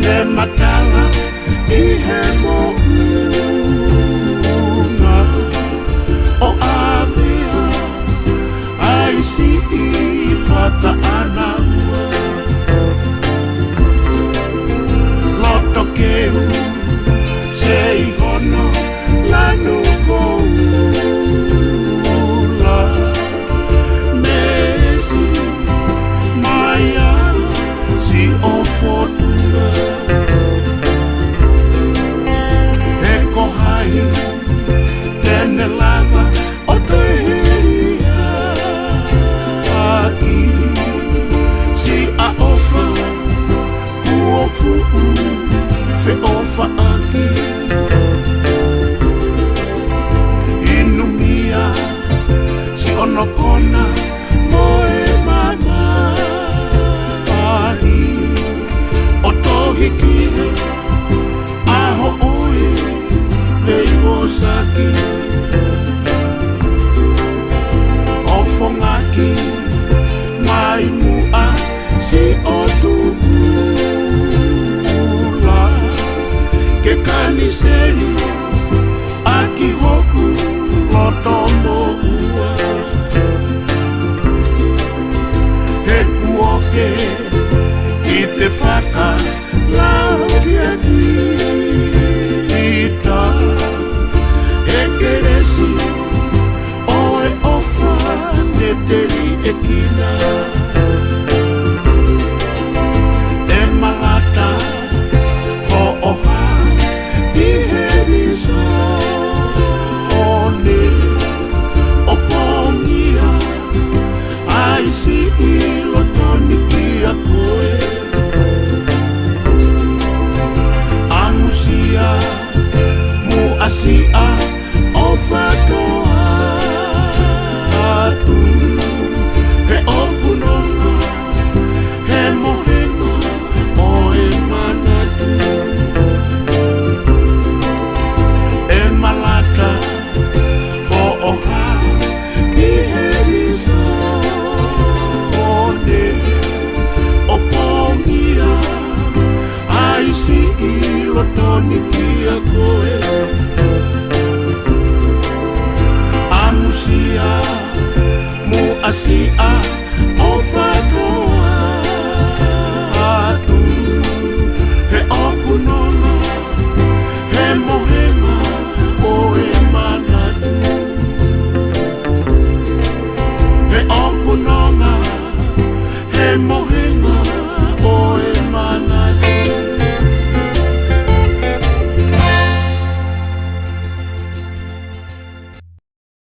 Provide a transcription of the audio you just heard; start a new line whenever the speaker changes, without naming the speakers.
Ne matala I hemo una O avea Ai si I fata ana Loto keu Sei hono Lanu koula Mesi Maya Si o fortuna Eko hai Tene lava o te heria Aki Si a ofa Ku ofu Fe ofa aki Inumia Si ono kona Moe mana Hiki aho oi leigo saki ofongaki mai mua si otula ke kaniseri aki hoku otomo ua heku oke ite faka Lau dia kita Ekeresi Oe ofa Neteri ekina Emalata Ho oha Iheriso One Opongia Aisi ilotoni kia koe Asia ofatoa atu he opunonga he mohenga oe manatu e malata ho oha I heriso one opongia aisi ilotoni kia koe Asia, mu Asia